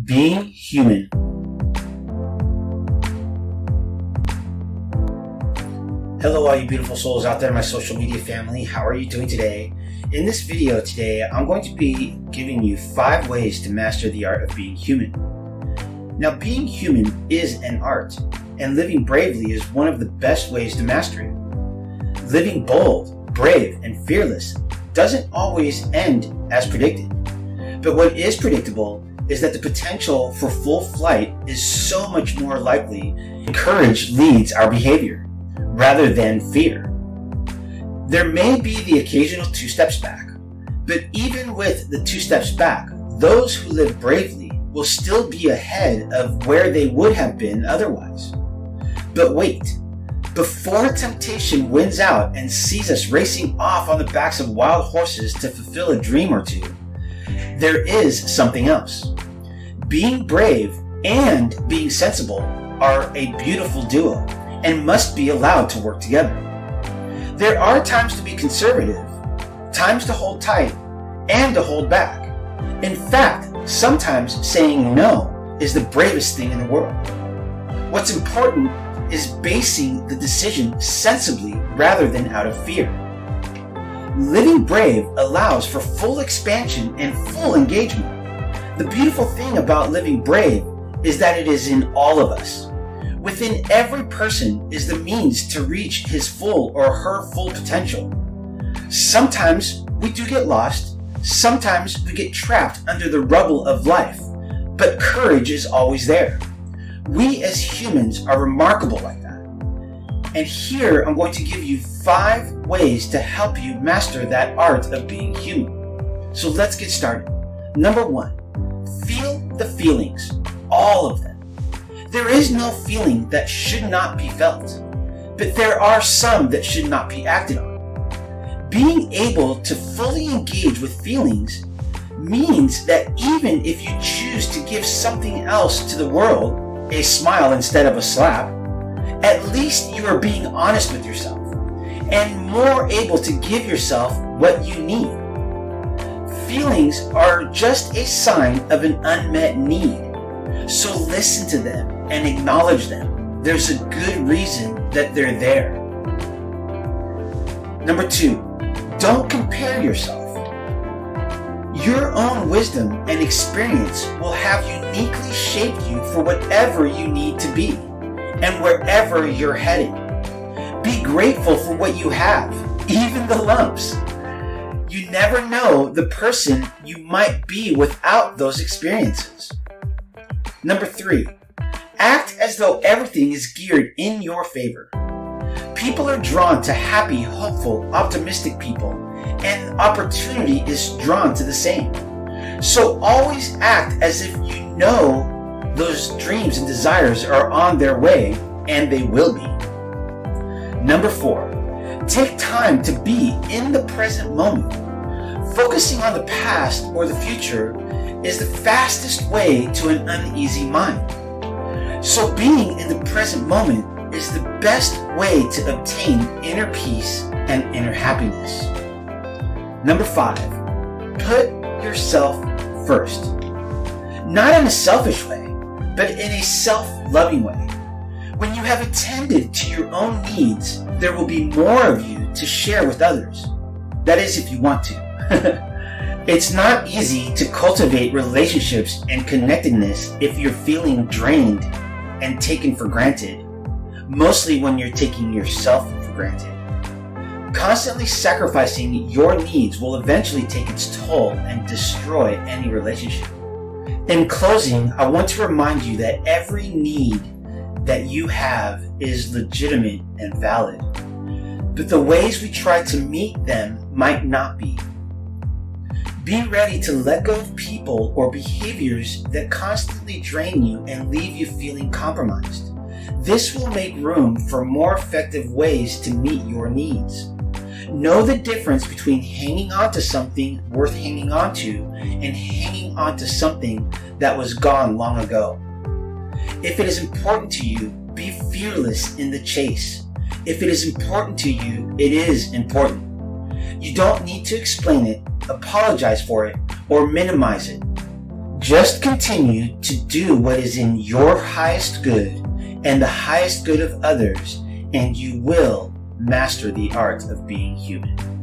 Being human. Hello all you beautiful souls out there in my social media family. How are you doing today? In this video today, I'm going to be giving you 5 ways to master the art of being human. Now, being human is an art, and living bravely is one of the best ways to master it. Living bold, brave, and fearless doesn't always end as predicted. But what is predictable is that the potential for full flight is so much more likely. Courage leads our behavior, rather than fear. There may be the occasional 2 steps back, but even with the 2 steps back, those who live bravely will still be ahead of where they would have been otherwise. But wait, before temptation wins out and sees us racing off on the backs of wild horses to fulfill a dream or two, there is something else. Being brave and being sensible are a beautiful duo and must be allowed to work together. There are times to be conservative, times to hold tight, and to hold back. In fact, sometimes saying no is the bravest thing in the world. What's important is basing the decision sensibly rather than out of fear. Living brave allows for full expansion and full engagement. The beautiful thing about living brave is that it is in all of us. Within every person is the means to reach his full or her full potential. Sometimes we do get lost, sometimes we get trapped under the rubble of life, but courage is always there. We as humans are remarkable like that. And here I'm going to give you 5 ways to help you master that art of being human. So let's get started. Number 1, feel the feelings, all of them. There is no feeling that should not be felt, but there are some that should not be acted on. Being able to fully engage with feelings means that even if you choose to give something else to the world, a smile instead of a slap, at least you are being honest with yourself and more able to give yourself what you need. Feelings are just a sign of an unmet need, so listen to them and acknowledge them. There's a good reason that they're there. Number 2, don't compare yourself. Your own wisdom and experience will have uniquely shaped you for whatever you need to be and wherever you're headed. Be grateful for what you have, even the lumps. You never know the person you might be without those experiences. Number 3, act as though everything is geared in your favor. People are drawn to happy, hopeful, optimistic people, and opportunity is drawn to the same. So always act as if you know those dreams and desires are on their way, and they will be. Number 4, take time to be in the present moment. Focusing on the past or the future is the fastest way to an uneasy mind. So being in the present moment is the best way to obtain inner peace and inner happiness. Number 5, put yourself first. Not in a selfish way, but in a self-loving way. When you have attended to your own needs, there will be more of you to share with others. That is, if you want to. It's not easy to cultivate relationships and connectedness if you're feeling drained and taken for granted, mostly when you're taking yourself for granted. Constantly sacrificing your needs will eventually take its toll and destroy any relationship. In closing, I want to remind you that every need that you have is legitimate and valid, but the ways we try to meet them might not be. Be ready to let go of people or behaviors that constantly drain you and leave you feeling compromised. This will make room for more effective ways to meet your needs. Know the difference between hanging on to something worth hanging on to and hanging on to something that was gone long ago. If it is important to you, be fearless in the chase. If it is important to you, it is important. You don't need to explain it, apologize for it, or minimize it. Just continue to do what is in your highest good and the highest good of others, and you will master the art of being human.